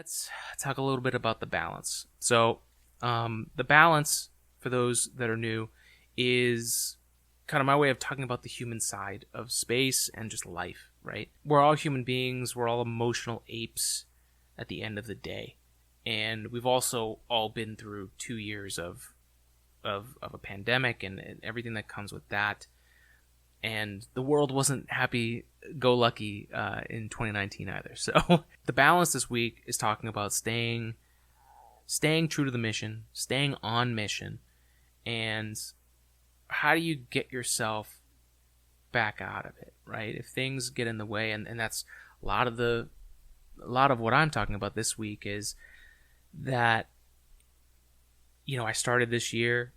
Let's talk a little bit about the balance. So, the balance, for those that are new, is kind of my way of talking about the human side of space and just life, right? We're all human beings. We're all emotional apes at the end of the day. And we've also all been through 2 years of a pandemic and everything that comes with that. And the world wasn't happy-go-lucky in 2019 either. So the balance this week is talking about staying true to the mission, staying on mission, and how do you get yourself back out of it, right? If things get in the way, and that's a lot of what I'm talking about this week is that, I started this year,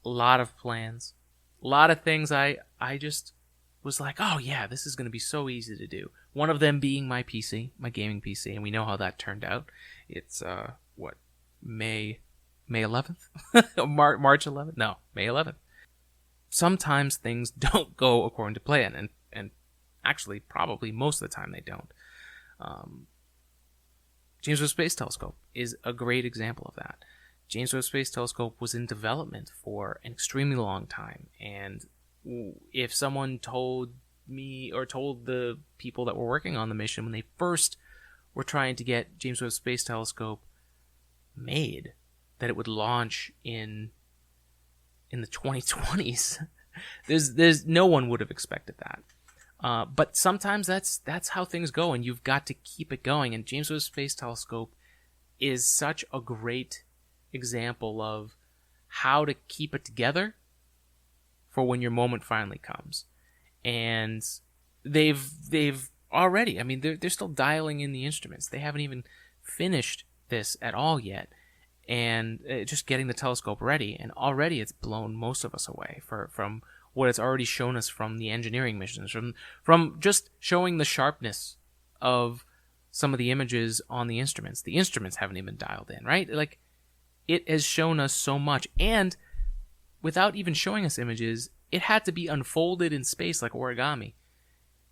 a lot of plans, a lot of things I just was like, oh yeah, this is going to be so easy to do. One of them being my PC, my gaming PC, and we know how that turned out. It's, May 11th? March 11th? No, May 11th. Sometimes things don't go according to plan, and actually probably most of the time they don't. James Webb Space Telescope is a great example of that. James Webb Space Telescope was in development for an extremely long time, and if someone told me or told the people that were working on the mission when they first were trying to get James Webb Space Telescope made, that it would launch in the 2020s, there's no one would have expected that. But sometimes that's how things go, and you've got to keep it going. And James Webb Space Telescope is such a great example of how to keep it together for when your moment finally comes. And they've already, they're still dialing in the instruments. They haven't even finished this at all yet, and just getting the telescope ready, and already it's blown most of us away from what it's already shown us from the engineering missions, from just showing the sharpness of some of the images on the instruments. The instruments haven't even dialed in, right? Like, it has shown us so much, and without even showing us images, it had to be unfolded in space like origami,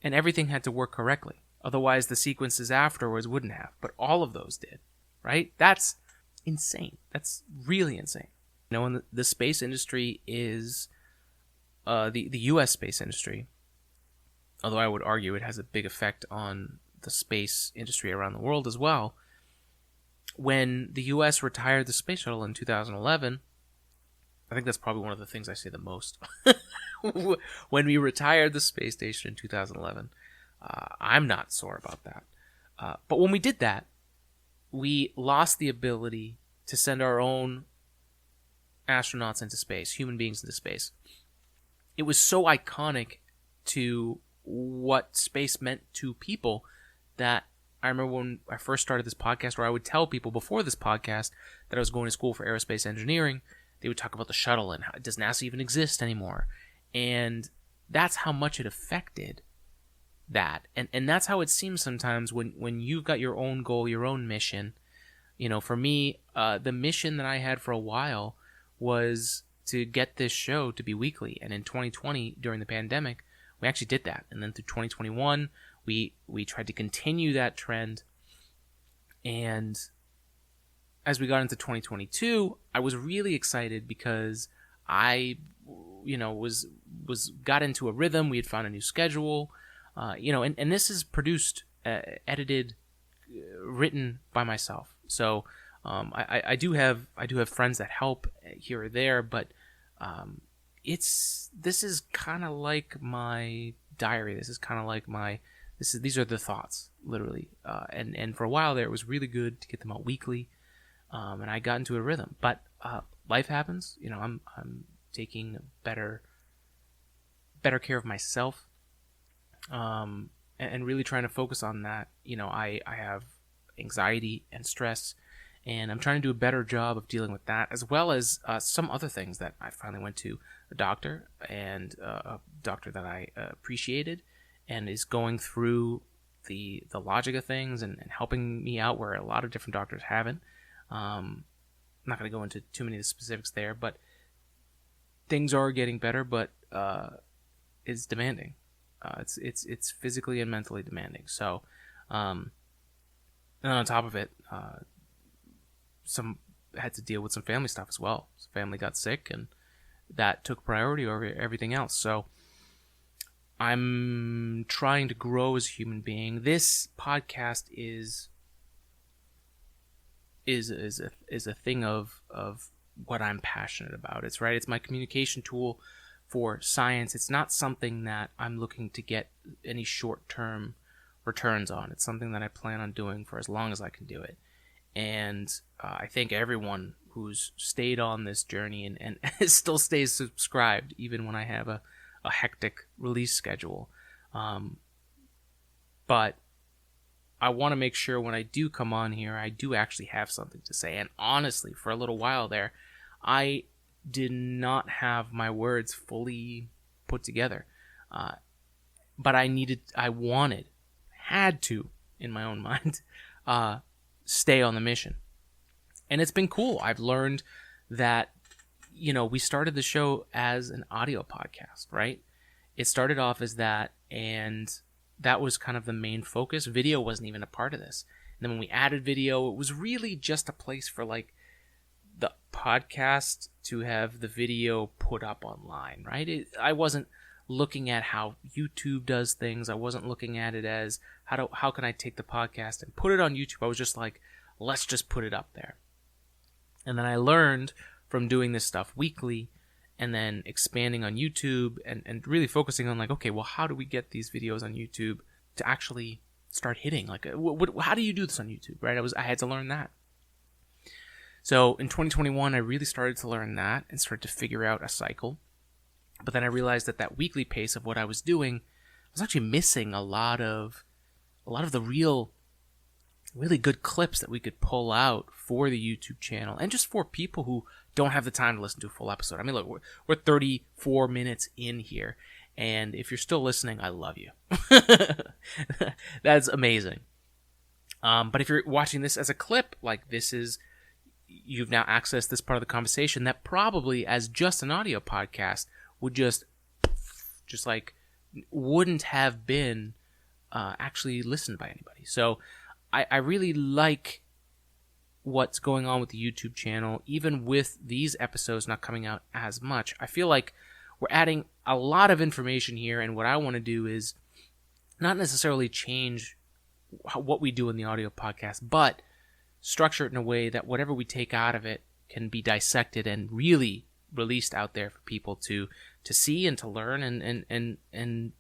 and everything had to work correctly. Otherwise, the sequences afterwards wouldn't have, but all of those did, right? That's insane. That's really insane. And the space industry is the U.S. space industry, although I would argue it has a big effect on the space industry around the world as well. When the U.S. retired the space shuttle in 2011, I think that's probably one of the things I say the most. When we retired the space station in 2011, I'm not sore about that. But when we did that, we lost the ability to send our own astronauts into space, human beings into space. It was so iconic to what space meant to people that I remember when I first started this podcast, where I would tell people before this podcast that I was going to school for aerospace engineering. They would talk about the shuttle and how, does NASA even exist anymore? And that's how much it affected that. And that's how it seems sometimes when you've got your own goal, your own mission. For me, the mission that I had for a while was to get this show to be weekly. And in 2020, during the pandemic, we actually did that. And then through 2021, we tried to continue that trend. And as we got into 2022, I was really excited because I, got into a rhythm. We had found a new schedule, and this is produced, edited, written by myself. So I do have friends that help here or there, but this is kind of like my diary. This is kind of like these are the thoughts, literally. And for a while there, it was really good to get them out weekly. And I got into a rhythm, but life happens. I'm taking better care of myself, and really trying to focus on that. I have anxiety and stress, and I'm trying to do a better job of dealing with that, as well as some other things that I finally went to a doctor, and a doctor that I appreciated, and is going through the logic of things and helping me out where a lot of different doctors haven't. I'm not going to go into too many of the specifics there, but things are getting better, but it's demanding. It's physically and mentally demanding. So, and And on top of it, some had to deal with some family stuff as well. Family got sick, and that took priority over everything else. So I'm trying to grow as a human being. This podcast is a thing of what I'm passionate about. It's right. It's my communication tool for science. It's not something that I'm looking to get any short-term returns on. It's something that I plan on doing for as long as I can do it. And I thank everyone who's stayed on this journey and still stays subscribed, even when I have a hectic release schedule. But I want to make sure when I do come on here, I do actually have something to say. And honestly, for a little while there, I did not have my words fully put together. But I had to, in my own mind, stay on the mission. And it's been cool. I've learned that, we started the show as an audio podcast, right? It started off as that, and that was kind of the main focus. Video wasn't even a part of this. And then when we added video, it was really just a place for like the podcast to have the video put up online, right? I wasn't looking at how YouTube does things. I wasn't looking at it as how can I take the podcast and put it on YouTube. I was just like, let's just put it up there. And then I learned from doing this stuff weekly and then expanding on YouTube and really focusing on like, okay, well, how do we get these videos on YouTube to actually start hitting? Like, how do you do this on YouTube, right? I had to learn that. So in 2021, I really started to learn that and started to figure out a cycle. But then I realized that weekly pace of what I was doing, I was actually missing a lot of the really good clips that we could pull out for the YouTube channel and just for people who don't have the time to listen to a full episode. I mean, look, we're 34 minutes in here, and if you're still listening, I love you. That's amazing. But if you're watching this as a clip, like you've now accessed this part of the conversation that probably as just an audio podcast would just like wouldn't have been actually listened by anybody. So I really like what's going on with the YouTube channel, even with these episodes not coming out as much. I feel like we're adding a lot of information here, and what I want to do is not necessarily change what we do in the audio podcast, but structure it in a way that whatever we take out of it can be dissected and really released out there for people to see and to learn and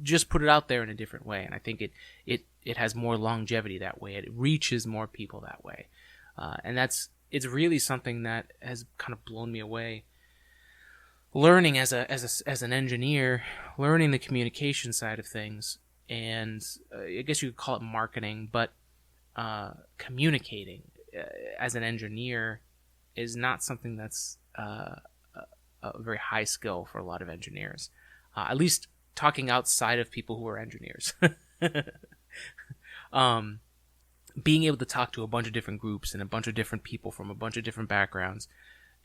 just put it out there in a different way. And I think it has more longevity that way. It reaches more people that way. And it's really something that has kind of blown me away. Learning as an engineer, learning the communication side of things, and I guess you could call it marketing, but communicating as an engineer is not something that's a very high skill for a lot of engineers. At least talking outside of people who are engineers. Being able to talk to a bunch of different groups and a bunch of different people from a bunch of different backgrounds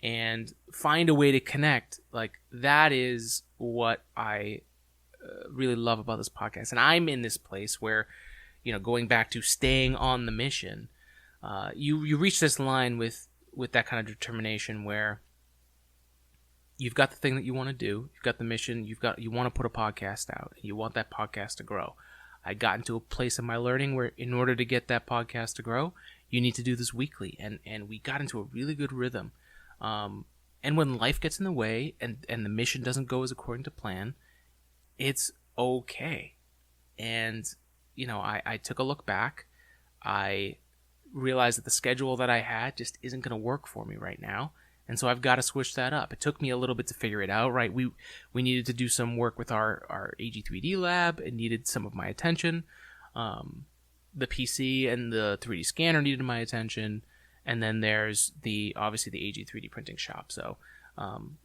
and find a way to connect, like that is what I really love about this podcast. And I'm in this place where, going back to staying on the mission, you reach this line with that kind of determination where you've got the thing that you want to do, you've got the mission, you want to put a podcast out, and you want that podcast to grow. I got into a place in my learning where in order to get that podcast to grow, you need to do this weekly, and we got into a really good rhythm. And when life gets in the way and the mission doesn't go as according to plan, it's okay. And, I took a look back. I realized that the schedule that I had just isn't going to work for me right now. And so I've got to switch that up. It took me a little bit to figure it out, right? We needed to do some work with our AG3D lab. It needed some of my attention. The PC and the 3D scanner needed my attention. And then there's obviously the AG3D printing shop. So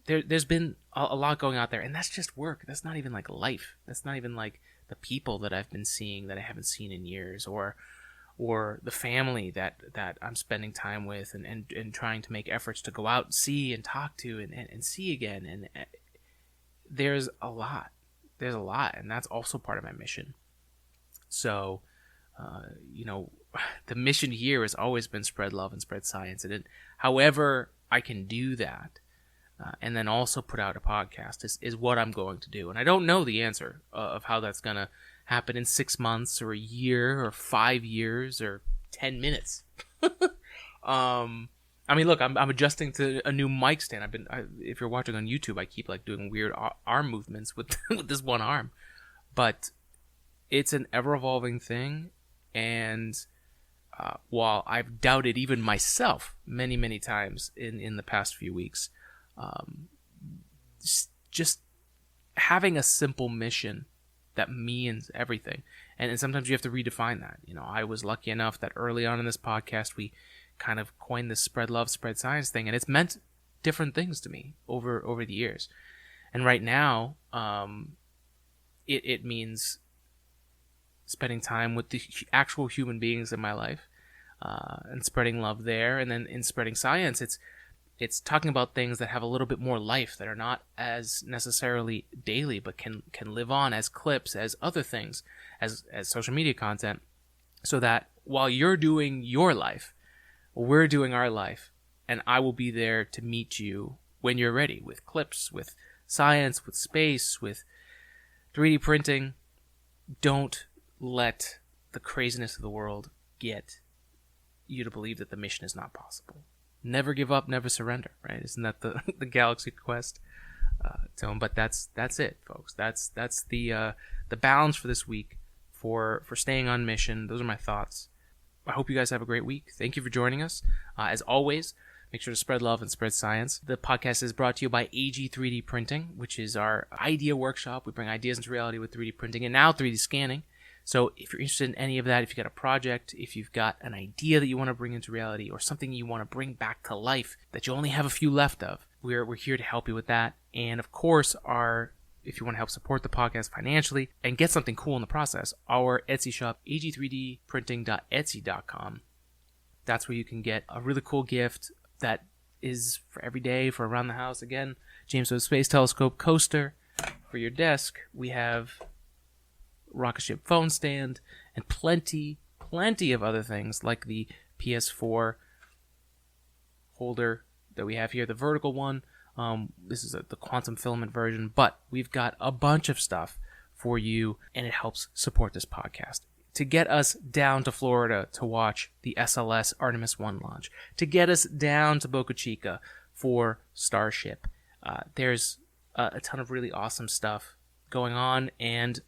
there's been a lot going out there. And that's just work. That's not even like life. That's not even like the people that I've been seeing that I haven't seen in years, or the family that I'm spending time with and trying to make efforts to go out and see and talk to and see again. And there's a lot, and that's also part of my mission. So The mission here has always been spread love and spread science. And however I can do that, and then also put out a podcast is what I'm going to do. And I don't know the answer of how that's going to happen in 6 months or a year or 5 years or 10 minutes. Look, I'm adjusting to a new mic stand. If you're watching on YouTube, I keep doing weird arm movements with with this one arm, but it's an ever evolving thing. And while I've doubted even myself many, many times in the past few weeks, just having a simple mission that means everything. And sometimes you have to redefine that. I was lucky enough that early on in this podcast, we kind of coined this spread love, spread science thing. And it's meant different things to me over the years. And right now, it means spending time with the actual human beings in my life, and spreading love there. And then in spreading science, it's talking about things that have a little bit more life, that are not as necessarily daily, but can live on as clips, as other things, as social media content, so that while you're doing your life, we're doing our life, and I will be there to meet you when you're ready, with clips, with science, with space, with 3D printing. Don't let the craziness of the world get you to believe that the mission is not possible. Never give up, never surrender, right? Isn't that the Galaxy Quest tone? But that's it, folks. That's the balance for this week for staying on mission. Those are my thoughts. I hope you guys have a great week. Thank you for joining us. As always, make sure to spread love and spread science. The podcast is brought to you by AG 3D Printing, which is our idea workshop. We bring ideas into reality with 3D printing and now 3D scanning. So if you're interested in any of that, if you've got a project, if you've got an idea that you want to bring into reality, or something you want to bring back to life that you only have a few left of, we're here to help you with that. And of course, if you want to help support the podcast financially and get something cool in the process, our Etsy shop, ag3dprinting.etsy.com. That's where you can get a really cool gift that is for every day, for around the house. Again, James Webb Space Telescope coaster for your desk. We have rocket ship phone stand and plenty of other things, like the PS4 holder that we have here, the vertical one. This is the quantum filament version, but we've got a bunch of stuff for you, and it helps support this podcast. To get us down to Florida to watch the SLS Artemis 1 launch, to get us down to Boca Chica for Starship. There's a ton of really awesome stuff going on, and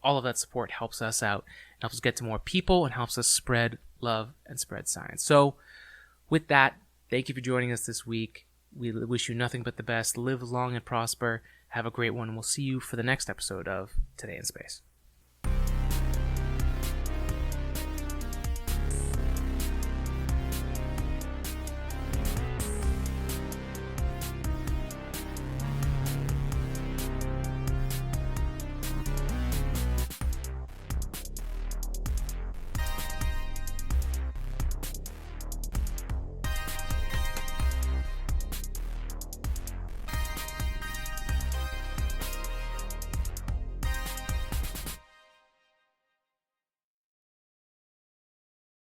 all of that support helps us out, helps us get to more people, and helps us spread love and spread science. So with that, thank you for joining us this week. We wish you nothing but the best. Live long and prosper. Have a great one. We'll see you for the next episode of Today in Space.